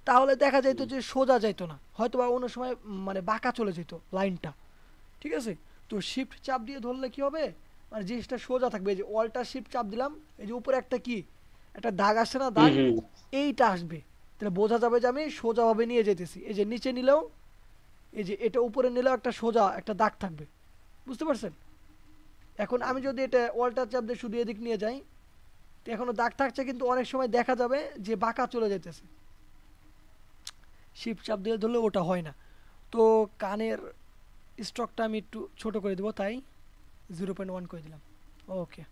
তাহলে দেখা যেত যে সোজা যাইতো না, হয়তো বা অন্য সময় মানে বাঁকা চলে যেত লাইনটা, ঠিক আছে। তো শিফট চাপ দিয়ে ধরলে কি হবে, মানে জিনিসটা সোজা থাকবে। এই যে অল্টার শিফট চাপ দিলাম, এই যে উপরে একটা কি, একটা দাগ আসছে না, হুম দাগ, হুম এইটা আসবে, তাহলে বোঝা যাবে যে আমি সোজাভাবে নিয়ে যেতেছি। এই যে নিচে নিলেও, এই যে এটা উপরে নিলেও একটা সোজা একটা দাগ থাকবে, বুঝতে পারছেন। এখন আমি যদি এটা অল্টার চাপ দিয়ে শুধু এদিক নিয়ে যাই, তো এখনো দাগ থাকছে, কিন্তু অনেক সময় দেখা যাবে যে বাঁকা চলে যেতেছে। শিফট চাপ দিয়ে ধরলে ওটা হয় না। তো কানের স্ট্রকটা আমি একটু ছোট করে দেবো, তাই 0.1 করে দিলাম। ওকে,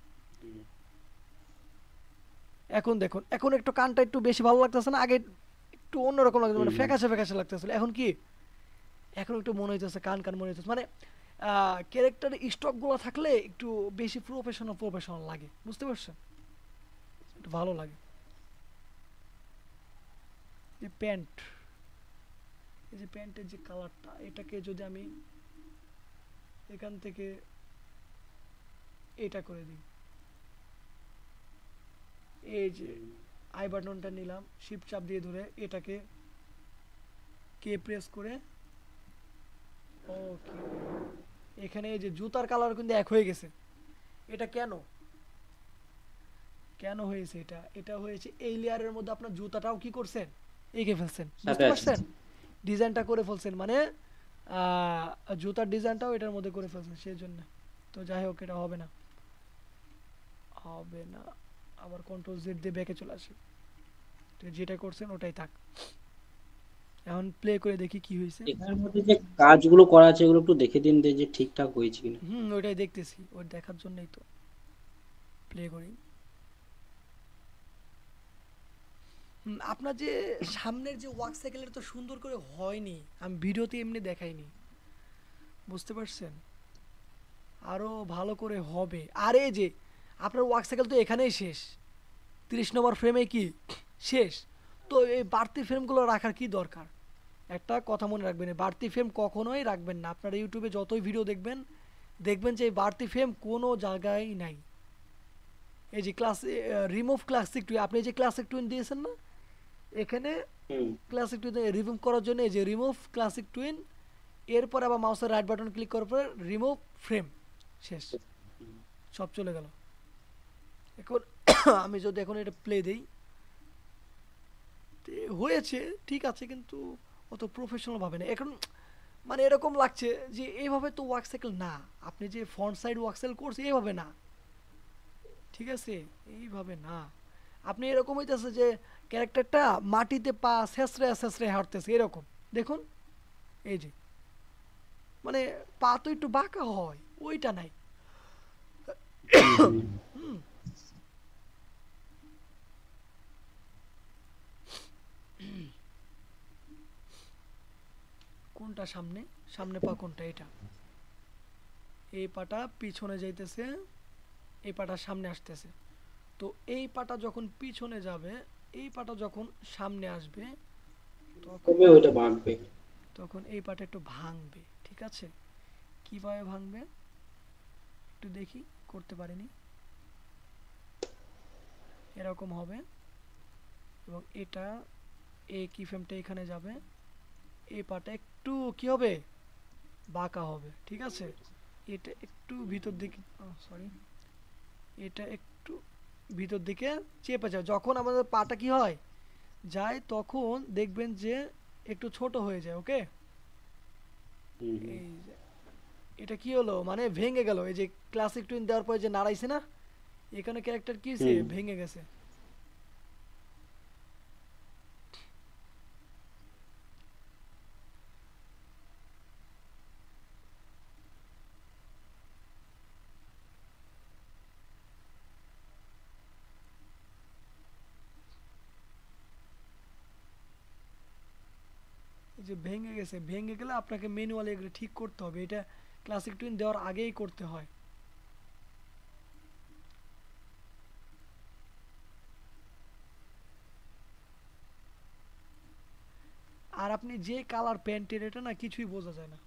এখন দেখুন, এখন একটু কানটা একটু বেশি ভালো লাগতেছে না, আগে একটু অন্যরকম লাগতো, মানে ফ্যাকাশে ফ্যাকাশে লাগতেছিল, এখন কি, এখন একটু মনে হইতেছে কান কান মনে হইতেছে, মানে ক্যারেক্টার স্টকগুলো থাকলে একটু বেশি প্রফেশনাল প্রফেশনাল লাগে, বুঝতে পারছেন, একটু ভালো লাগে। যে প্যান্ট, এই যে প্যান্টের যে কালারটা, এটাকে যদি আমি এখান থেকে এটা করে দিই, এই যে আই বাটনটা নিলাম, শিফট চাপ দিয়ে ধরে এটাকে কে প্রেস করে, ওকে, এখানে এই যে জুতার কালার কিন্তু এক হয়ে গেছে। এটা কেন, কেন হয়েছে এটা, এটা হয়েছে এই লেয়ারের মধ্যে আপনার জুতাটাও কি করছেন, এঁকে ফেলছেন, সাথে বুঝতে আছে। পারছেন, ডিজাইনটা করে ফেলছেন, মানে জুতার ডিজাইনটাও এটার মধ্যে করে ফেলছেন, সেই জন্য। তো যাই হোক, এটা হবে না, হবে না, আবার কন্ট্রোল জেড দিয়ে ব্যাকে চলে আসে। তো যেটা করছেন ওটাই থাক, এখন প্লে করে দেখি কি হয়েছে। এখানের মধ্যে যে কাজগুলো করা আছে এগুলো একটু দেখে দিন যে ঠিকঠাক হয়েছে কিনা। ওইটাই দেখতেছি, ওই দেখার জন্যই তো প্লে করি। আপনার যে সামনের যে ওয়াক সাইকেলের তো সুন্দর করে হয়নি, আমি ভিডিওতে এমনি দেখাইনি, বুঝতে পারছেন, আরো ভালো করে হবে। আর এই যে আপনার ওয়াক সাইকেল তো এখানেই শেষ, 30 নম্বর ফ্রেমে কি শেষ, তো এই বাড়তি ফ্রেমগুলো রাখার কি দরকার। একটা কথা মনে রাখবেন, এই বাড়তি ফ্রেম কখনোই রাখবেন না। আপনারা ইউটিউবে যতই ভিডিও দেখবেন, দেখবেন যে এই বাড়তি ফ্রেম কোনো জায়গায় নাই। এই যে ক্লাস রিমুভ ক্লাসিক টুইন, আপনি যে ক্লাসিক টুইন দিয়েছেন না, এখানে হুম ক্লাসিক টুইন রিমুভ করার জন্য এই যে রিমুভ ক্লাসিক টুইন, এরপর আবার মাউসের রাইট বাটন ক্লিক করার পর রিমুভ ফ্রেম, শেষ, সব চলে গেল। এখন আমি যদি এখন এটা প্লে দিই, হয়েছে ঠিক আছে, কিন্তু অত প্রফেশনাল ভাবে না এখন, মানে এরকম লাগছে যে এইভাবে তো ওয়াক সাইকেল না, আপনি যে ফ্রন্ট সাইড ওয়াক সাইকেল করছে এইভাবে না, ঠিক আছে, এইভাবে না। আপনি এরকম হইতেছে যে ক্যারেক্টারটা মাটিতে পা শেষরে শেষরে হাঁটতেছে এরকম, দেখুন, এই যে মানে পা তো একটু বাঁকা হয়, ওইটা নাই। হুম হুম, কোনটা সামনে, সামনে পা কোনটা, এটা, এই পাটা পিছনে যাইতেছে, এই পাটা সামনে আসতেছে। তো এই পাটা যখন পিছনে যাবে, এই পাটা যখন সামনে আসবে, তখন কবে ওইটা বাঁকবে। তখন এই পাটা একটু ভাঙবে, ঠিক আছে। কিভাবে ভাঙবে একটু দেখি, করতে পারিনি, এরকম হবে, এবং এটা এই কি ফ্রেমটা এখানে যাবে, এই পাটা একটু কি হবে, বাঁকা হবে, ঠিক আছে। এটা একটু ভিতর দিকে, সরি, এটা একটু ভিতর দিকে চেপে যায়, যখন আমাদের পাটা কি হয় যায়, তখন দেখবেন যে একটু ছোট হয়ে যায়, ওকে। হুম হুম এই যে এটা কি হলো, মানে ভেঙে গেল, এই যে ক্লাসিক টুইন দেওয়ার পরে যে নাড়াইছে না, এখানে ক্যারেক্টার কি হয়েছে, হুম। ভেঙে গেছে। যে ভেঙে গেছে, ভেঙে গেলে আপনাকে ম্যানুয়ালি এগুলো ঠিক করতে হবে, এটা ক্লাসিক টুইন দেওয়ার আগেই করতে হয়। আর আপনি যে কালার প্যান্টের, এটা না কিছুই বোঝা যায় না।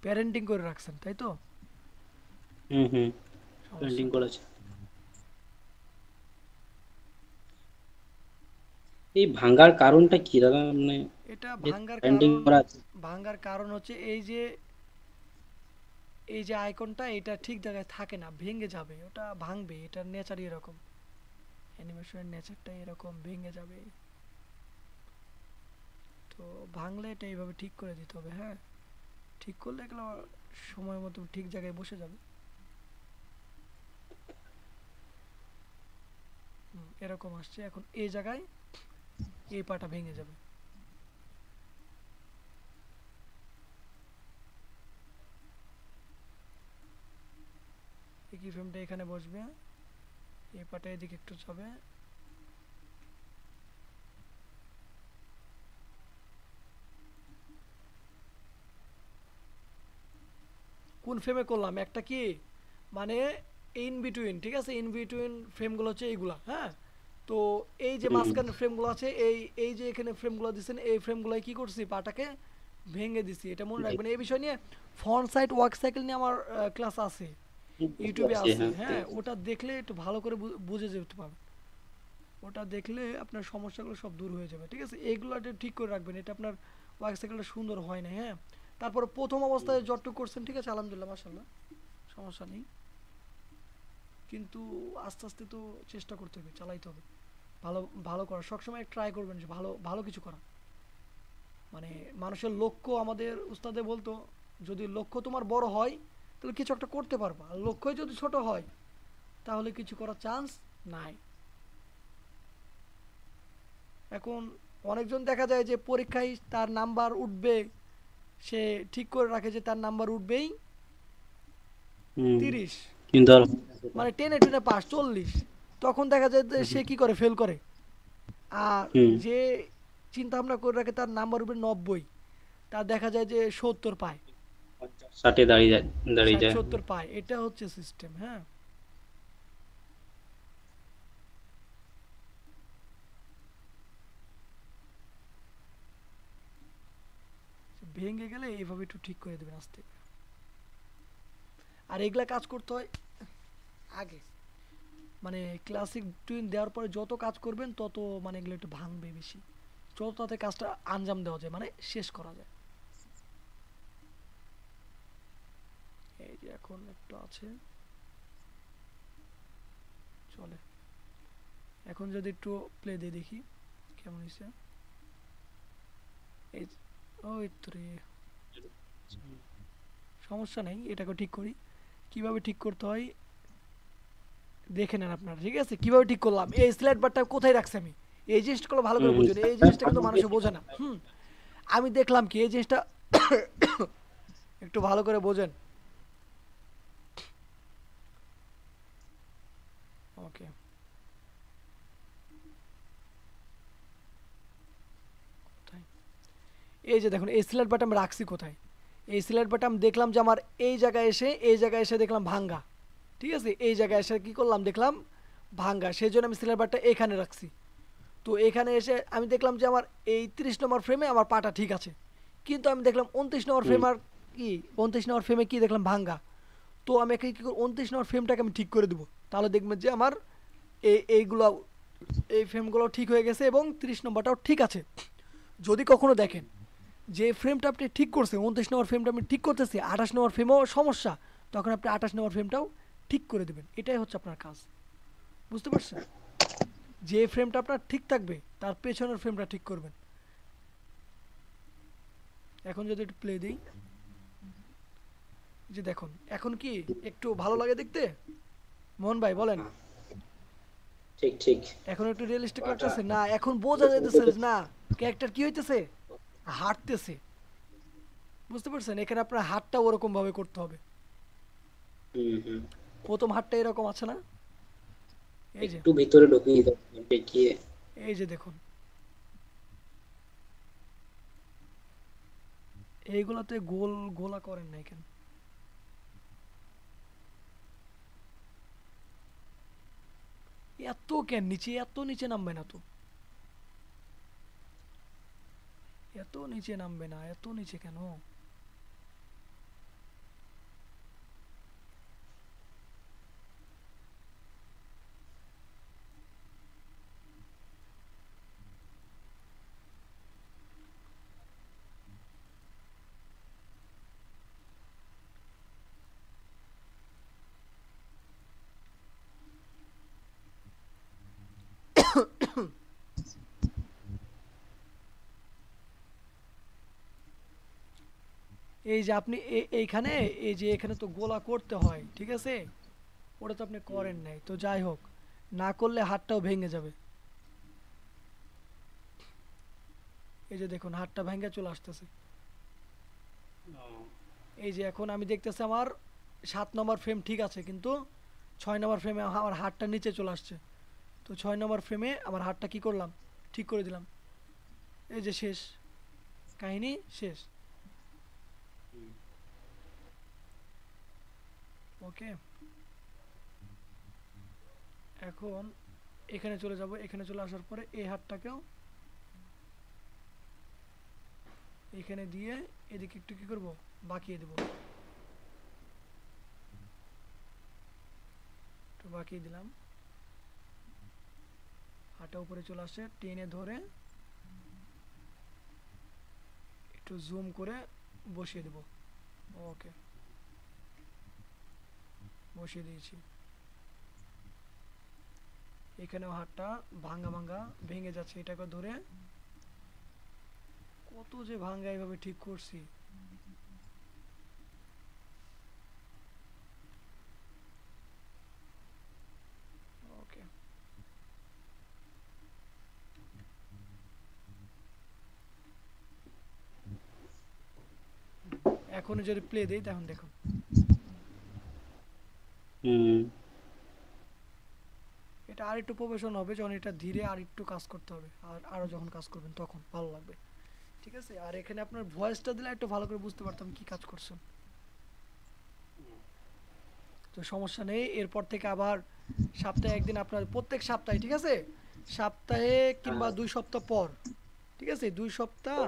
প্যারেন্টিং করে রাখছেন তাই তো? হুম হুম সমস্যা পেন্টিং নেই। করেছে। এই ভাঙার কারণটা কি দাদা, মানে এটা যে ভাঙ্গার পেন্টিং কারণ, করা আছে? ভাঙ্গার কারণ হচ্ছে এই যে আইকনটা এটা ঠিক জায়গায় থাকে না, ভেঙে যাবে, ওটা ভাঙবে, এটার নেচারই এরকম, অ্যানিমেশনের নেচারটা এরকম, ভেঙে যাবে। তো ভাঙলে এটা এইভাবে ঠিক করে দিতে হবে। হ্যাঁ, ঠিক করলে এগুলো সময় মতো ঠিক জায়গায় বসে যাবে। এরকম আসছে, এখন এই জায়গায় এই পাটা ভেঙে যাবে। এই কি ফ্রেমটা এখানে বসবে, এই পাটা এদিকে একটু যাবে। কোন ফ্রেমে করলাম একটা কি, মানে ইন বিটুইন, ঠিক আছে, ইন বিটুইন ফ্রেমগুলো হচ্ছে এইগুলা। হ্যাঁ, তো এই যে হুম মাঝখানে ফ্রেমগুলো আছে, এই যে এখানে ফ্রেমগুলো দিচ্ছেন, এই ফ্রেমগুলোয় কি করছি, পাটাকে ভেঙে দিছি। এটা মনে রাখবেন। এই বিষয় নিয়ে ফন্ট সাইট ওয়ার্ক সাইকেল নিয়ে আমার ক্লাস আছে, বুঝতে ইউটিউবে পারছি, আছে। হ্যাঁ হ্যাঁ, ওটা দেখলে একটু ভালো করে বুঝে যেতে পারবেন। ওটা দেখলে আপনার সমস্যাগুলো সব দূর হয়ে যাবে। ঠিক আছে, এইগুলো একটু ঠিক করে রাখবেন, এটা আপনার ওয়ার্ক সাইকেলটা সুন্দর হয় না। হ্যাঁ, তারপরে প্রথম অবস্থায় যতটুকু করছেন ঠিক আছে, আলহামদুলিল্লাহ, মাশাআল্লাহ, সমস্যা নেই। কিন্তু আস্তে আস্তে তো চেষ্টা করতে হবে, চালাইতে হবে, ভালো ভালো করার সবসময় ট্রাই করবেন যে ভালো ভালো কিছু করা। মানে মানুষের লক্ষ্য, আমাদের উস্তাদে বলতো, যদি লক্ষ্য তোমার বড় হয় তাহলে কিছু একটা করতে পারবা, আর লক্ষ্যই যদি ছোট হয় তাহলে কিছু করার চান্স নাই। এখন অনেকজন দেখা যায় যে পরীক্ষায় তার নাম্বার উঠবে, সে ঠিক করে রাখে যে তার নাম্বার উঠবেই হুম 30, কিন্তু আর মানে টেনে টেনে পাস 40, তখন দেখা যায় যে সে কি করে, ফেল করে। আর হুম যে চিন্তা ভাবনা করে রাখে তার নাম্বার উপরে 90, তার দেখা যায় যে 70 পায়, 60-এ দাঁড়িয়ে 60 যায়। 70 পায়। এটা হচ্ছে সিস্টেম। হ্যাঁ, ভেঙে গেলে এইভাবে একটু ঠিক করে দেবেন আস্তে। আর এগুলা কাজ করতে হয় আগে, মানে ক্লাসিক টুইন দেওয়ার পরে যত কাজ করবেন তত মানে এগুলো একটু ভাঙবে বেশি, যত তাতে কাজটা আঞ্জাম দেওয়া যায়, মানে শেষ করা যায়। এই যে এখন একটু আছে, চলে। এখন যদি একটু প্লে দিয়ে দেখি কেমন হয়েছে। এই ওই তো রে, সমস্যা নেই, এটাকে ঠিক করি। কিভাবে ঠিক করতে হয় দেখে নেন আপনারা। ঠিক আছে, কিভাবে ঠিক করলাম, এই স্লাইড বারটা কোথায় রাখছি আমি, এই জিনিসগুলো ভালো করে হুম বুঝুন, এই জিনিসটা কিন্তু মানুষে বোঝে না। আমি দেখলাম কি এই জিনিসটা একটু ভালো করে বোঝেন। ওকে, এই যে দেখুন এই সিলেট বাটাম রাখছি কোথায়, এই সিলেট বাটাম দেখলাম যে আমার এই জায়গায় এসে, এই জায়গায় এসে দেখলাম ভাঙ্গা। ঠিক আছে, এই জায়গায় এসে কি করলাম, দেখলাম ভাঙ্গা, সেই জন্য আমি সিলেট বারটা এখানে রাখছি। তো এখানে এসে আমি দেখলাম যে আমার এই 30 নম্বর ফ্রেমে আমার পাটা ঠিক আছে, কিন্তু আমি দেখলাম 29 নম্বর ফ্রেম আর কি, 29 নম্বর ফ্রেমে কি দেখলাম ভাঙ্গা। তো আমি কি করি, 29 নম্বর ফ্রেমটাকে আমি ঠিক করে দেবো, তাহলে দেখবেন যে আমার এইগুলো, এই ফ্রেমগুলো ঠিক হয়ে গেছে এবং 30 নম্বরটাও ঠিক আছে। যদি কখনো দেখেন যে ফ্রেমটা আপনি ঠিক করছে, 29 নম্বর ফ্রেমটা আমি ঠিক করতেছি, 28 নম্বর ফ্রেমও সমস্যা, তখন আপনি 28 নম্বর ফ্রেমটাও ঠিক করে দেবেন। এটাই হচ্ছে আপনার কাজ, বুঝতে পারছেন? যে ফ্রেমটা আপনার ঠিক থাকবে তার পেছনের ফ্রেমটা ঠিক করবেন। এখন যদি একটু প্লে দিই, যে দেখুন এখন কি একটু ভালো লাগে দেখতে? মোহন ভাই বলেন, ঠিক ঠিক। এখন একটু রিয়েলিস্টিক আচ্ছা। লাগতেছে না? এখন বোঝা যাইতেছে না ক্যারেক্টার কি হইতেছে, হাঁটতেছে। বুঝতে পারছেন? এখানে আপনার হাতটা ওরকম ভাবে করতে হবে। হুম। প্রথম হাতটা এরকম আছে না? এই যে, একটু ভিতরে ঢুকিয়ে দাও, দেখিয়ে। এই যে দেখুন, এইগুলাতে গোল গোলা করেন নাই কেন? এত কেন নিচে, এত নিচে নামবে না তো, এত নিচে নামবে না, এত নিচে কেন? এই যে আপনি এইখানে, এই যে এখানে তো গোলা করতে হয়, ঠিক আছে? ওটা তো আপনি করেন নাই, তো যাই হোক, না করলে হাতটাও ভেঙে যাবে। এই যে দেখুন হাতটা ভেঙে চলে আসতেছে। এই যে এখন আমি দেখতেছি আমার 7 নম্বর ফ্রেম ঠিক আছে, কিন্তু 6 নম্বর ফ্রেমে আমার হাতটা নিচে চলে আসছে। তো 6 নম্বর ফ্রেমে আমার হাতটা কি করলাম, ঠিক করে দিলাম। এই যে শেষ, কাহিনী শেষ। ওকে, এখন এখানে চলে যাব। এখানে চলে আসার পরে এই হাতটাকেও এখানে দিয়ে এদিকে একটু কি করব, বাঁকিয়ে দেব। একটু বাঁকিয়ে দিলাম, হাতটা উপরে চলে আসছে, টেনে ধরে একটু জুম করে বসিয়ে দেব। ওকে, বসিয়ে দিয়েছি। এখানেও হাতটা ভাঙা ভাঙা ভেঙে যাচ্ছে, এটাকে ধরে কত যে ভাঙা এইভাবে ঠিক করছি। ওকে, এখন যদি প্লে দেই তখন দেখুন এটা আর একটু প্রফেশন হবে, যখন এটা ধীরে আর একটু কাজ করতে হবে, আর আরো যখন কাজ করবেন তখন ভালো লাগবে, ঠিক আছে? আর এখানে আপনার ভয়েসটা দিলে একটু ভালো করে বুঝতে পারতাম কি কাজ করছেন। তো সমস্যা নেই, এরপর থেকে আবার সপ্তাহে একদিন আপনার, প্রত্যেক সপ্তাহে, ঠিক আছে? সপ্তাহে কিংবা 2 সপ্তাহ পর, ঠিক আছে? 2 সপ্তাহ,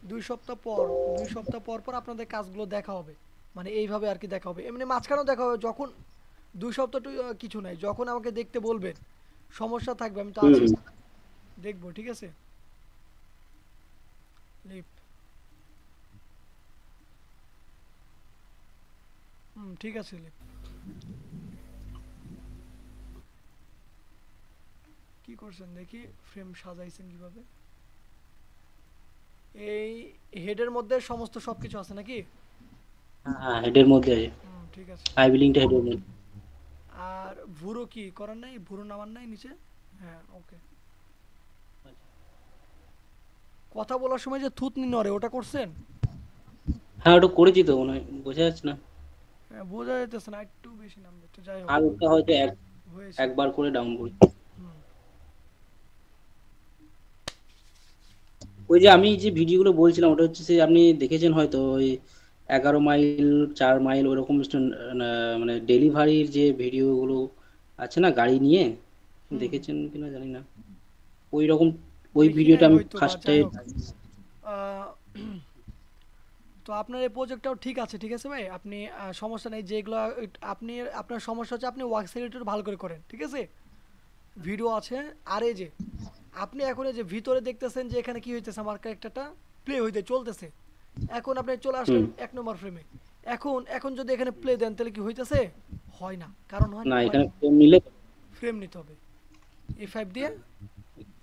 2 সপ্তাহ পর, 2 সপ্তাহ পর পর আপনাদের কাজগুলো দেখা হবে, মানে এইভাবে আর কি দেখা হবে। এমনি মাঝখানেও দেখা হবে, যখন 2 সপ্তাহ কিছু নাই, যখন আমাকে দেখতে বলবেন, সমস্যা থাকবে আমি তো আছি, দেখবো, ঠিক আছে? লিপ, ঠিক আছে লিপ। কি করছেন দেখি, ফ্রেম সাজাইছেন কিভাবে? এই হেডের মধ্যে সমস্ত সবকিছু আছে নাকি? হ্যাঁ, হেডের মধ্যে আছে, ঠিক আছে। আই বিলিংটা হেডের মধ্যে। আর ভুরু কি করার নাই? ভুরু নামান নাই নিচে? হ্যাঁ, ওকে। কথা বলার সময় যে থুতনি নড়ে, ওটা করছেন? হ্যাঁ, ওটা করেছি তো, মনে হয় বোঝা যাচ্ছে না। হ্যাঁ, বোঝা যাইতেছে না, একটু বেশি নামবে, তো যাই হোক, আর ওটা হয়তো হয়েছে। একবার করে ডাউন করি। হুম, ওই যে আমি যে ভিডিওগুলো বলছিলাম, ওটা হচ্ছে যে আপনি দেখেছেন হয়তো, ওই 11 মাইল 4 মাইল ওরকম মানে ডেলিভারির যে ভিডিওগুলো আছে না গাড়ি নিয়ে, হুম, দেখেছেন কিনা জানি না। ওই রকম ওই দেখি ভিডিওটা নাই আমি হয়তো, বা ফার্স্টে। যাই হোক। আহ, তো আপনার এই প্রজেক্টটাও ঠিক আছে, ঠিক আছে ভাই, আপনি সমস্যা নেই, যেগুলো আপনি, আপনার সমস্যা হচ্ছে আপনি ওয়ার্ক সিলেক্টর ভালো করে করেন, ঠিক আছে? ভিডিও আছে। আর এই যে আপনি এখন এই যে ভিতরে দেখতেছেন যে এখানে কি হইতেছে, আমার ক্যারেক্টারটা প্লে হইতে চলতেছে। এখন আপনি চলে আসলেন 1 নম্বর ফ্রেমে। এখন এখন যদি এখানে প্লে দেন তাহলে কি হইতেছে? হয় না, কারণ হয় না, হয় এখানে না, frame নিলে ফ্রেম নিতে হবে। A5 দিয়ে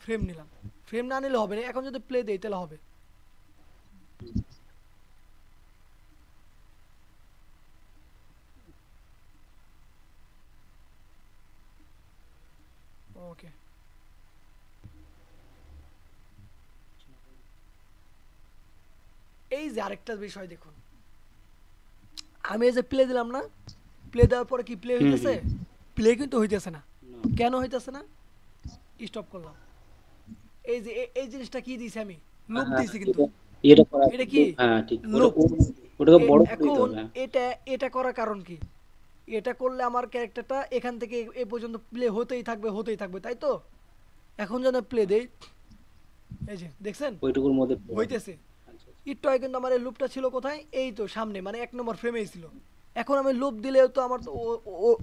ফ্রেম নিলাম, ফ্রেম না নিলে হবে না, এখন যদি প্লে দেই তাহলে হবে। ওকে। এই যে আরেকটা বিষয় দেখুন, আমি এই যে প্লে দিলাম না, প্লে দেওয়ার পরে কি প্লে হইতেছে? প্লে কিন্তু হইতেছে না। কেন হইতেছে না? স্টপ করলাম। এই যে এই জিনিসটা কি দিয়েছি আমি? লুপ দিয়েছি কিন্তু। এটা করা এটা কি? হ্যাঁ ঠিক, লুপ। ওটাকে বড় করে দিতে এখন হবে। এটা করার কারণ কি? এটা করলে আমার ক্যারেক্টারটা এখান থেকে এ পর্যন্ত প্লে হতেই থাকবে, তাই তো? এখন যেন প্লে দেই, এই যে দেখছেন ওইটুকুর মধ্যে হইতেছে। একটু আগে কিন্তু আমার এই লুপটা ছিল কোথায়? এই তো সামনে, মানে 1 নম্বর ফ্রেমেই ছিল। এখন আমি লুপ দিলেও তো আমার তো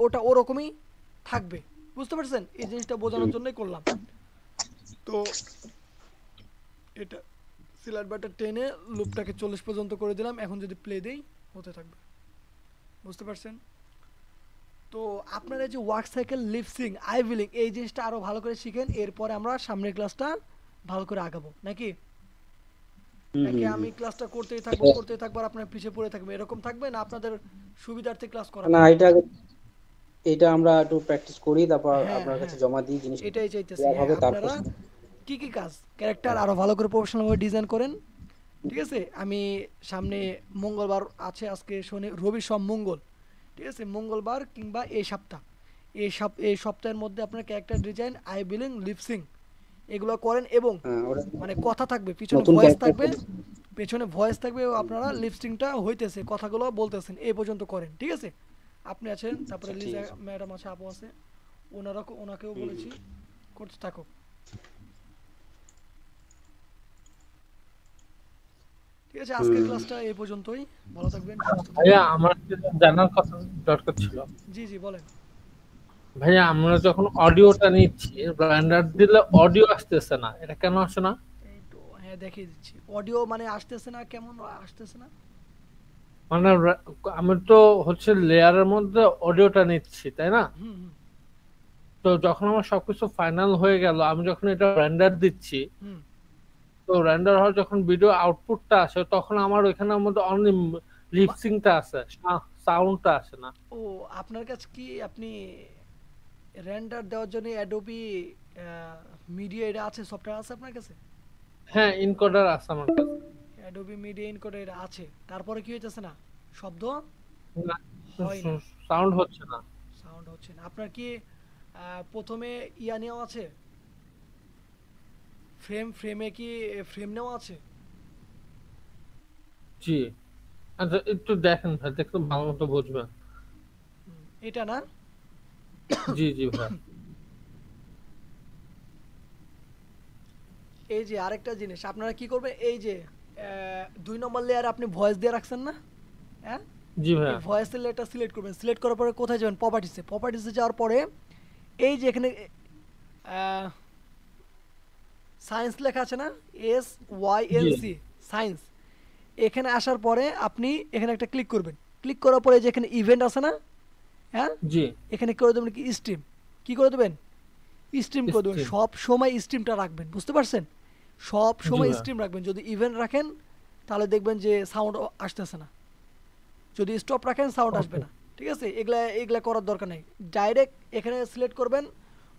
ওটা ওরকমই থাকবে। বুঝতে পারছেন? এই জিনিসটা বোঝানোর জন্যই করলাম। তো এটা সিলেক্ট বাটন টেনে লুপটাকে 40 পর্যন্ত করে দিলাম। এখন যদি প্লে দেই হতে থাকবে। বুঝতে পারছেন? তো আপনারা যে work cycle, lip sync, I willing এই জিনিসটা আরো ভালো করে শিখেন, এরপরে আমরা সামনের ক্লাসটা ভালো করে আগাবো নাকি? নাকি আমি ক্লাসটা করতেই থাকবো আর আপনারা পিছিয়ে পড়ে থাকবেন, এরকম থাকবে না? আপনাদের সুবিধার্থে ক্লাস করা না, এটা আমরা একটু প্র্যাকটিস করি, তারপর আপনার কাছে জমা দিই জিনিস। এটাই চাইতেছি। হবে তারপর আপনারা কি কি কাজ ক্যারেক্টার আরো ভালো করে প্রফেশনাল ভাবে ডিজাইন করেন, ঠিক আছে? আমি সামনে মঙ্গলবার আছে, আজকে শনি, রবি, সোম, মঙ্গল, ঠিক আছে? মঙ্গলবার কিংবা এই সপ্তাহের মধ্যে আপনার character design, I billing, lip sync এগুলো করেন এবং মানে কথা থাকবে, পিছনে ভয়েস থাকবে ও আপনারা লিপসিংটা হইতেছে, কথাগুলো বলতেছেন, এই পর্যন্ত করেন, ঠিক আছে? আপনি আছেন, তারপরে লিজা ম্যাডাম আছে, আপু আছে, ওনাকেও বলেছি করতে থাকো। ঠিক আছে, আজকের ক্লাসটা এই পর্যন্তই। ভালো থাকবেন, সুস্থ থাকবেন। ভাইয়া আমার জানার কথা দরকার ছিল। জি জি বলেন। ভাইয়া আমরা যখন অডিওটা নিচ্ছি, ব্লেন্ডার দিলে অডিও আসতেছে না, এটা কেন আসে না? এই তো হ্যাঁ দেখিয়ে দিচ্ছি। অডিও মানে আসতেছে না, কেমন আসতেছে না? মানে আমি তো হচ্ছে লেয়ারের মধ্যে অডিওটা নিচ্ছি, তাই না? হুম। তো যখন আমার সবকিছু ফাইনাল হয়ে গেল, আমি যখন এটা রেন্ডার দিচ্ছি, তো রেন্ডার হওয়ার যখন ভিডিও আউটপুটটা আসে, তখন আমার ওইখানের মধ্যে অনলি লিপসিংটা আছে, সাউন্ডটা আসে না। ও আপনার কাছে কি আপনি রেন্ডার দেওয়ার জন্য অ্যাডোবি মিডিয়া এটা আছে, সফটওয়্যার আছে আপনার কাছে? হ্যাঁ, ইনকোডার আছে আমার কাছে। অ্যাডোবি মিডিয়া এনকোডার এটা আছে, তারপরে কি হইতেছে না? শব্দ না, হয় না, সাউন্ড হচ্ছে না। সাউন্ড হচ্ছে না। আপনার কি প্রথমে ইয়া নেওয়া আছে, ফ্রেমে কি ফ্রেম নেওয়া আছে? জি, আচ্ছা একটু দেখেন ভাই, দেখলে ভালো মতো বুঝবেন। এটা না? জি জি ভাই। এই যে আরেকটা জিনিস আপনারা কি করবেন, এই যে 2 নম্বর লেয়ারে আপনি ভয়েস দিয়ে রাখছেন না? হ্যাঁ, জি ভাই। এই ভয়েসের লেয়ারটা সিলেক্ট করবেন। সিলেক্ট করার পরে কোথায় যাবেন? প্রপার্টিসে যাওয়ার পরে এই যে এখানে সায়েন্স লেখা আছে না, SYNC সায়েন্স, এখানে আসার পরে আপনি এখানে একটা ক্লিক করবেন। ক্লিক করার পরে যে এখানে ইভেন্ট আছে না, হ্যাঁ জি, এখানে করে দেবেন কি স্ট্রিম, কি করে দেবেন? স্ট্রিম করে দেবেন। সব সময় স্ট্রিমটা রাখবেন, বুঝতে পারছেন? সব সময় স্ট্রিম রাখবেন। যদি ইভেন্ট রাখেন তাহলে দেখবেন যে সাউন্ড আসতেছে না, যদি স্টপ রাখেন সাউন্ড আসবে না, ঠিক আছে? এগুলা করার দরকার নেই। ডাইরেক্ট এখানে সিলেক্ট করবেন,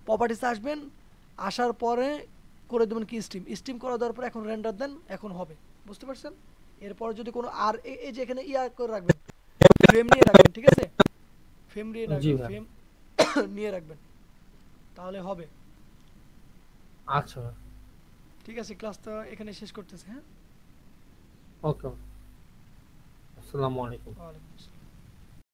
প্রপার্টিসে আসবেন, আসার পরে করে দেবেন কি স্ট্রিম করা দেওয়ার পর এখন রেন্ডার দেন, এখন হবে, বুঝতে পারছেন? এরপর যদি কোনো আর এই যে এখানে ইয়া করে রাখবেন, ফ্রেম নিয়ে রাখবেন, ঠিক আছে? ফ্রেম নিয়ে রাখবেন, তাহলে হবে। আচ্ছা, ঠিক আছে, ক্লাসটা এখানে শেষ করতেছি। হ্যাঁ, ওকে, আসসালামু আলাইকুম। ওয়ালাইকুম আসসালাম।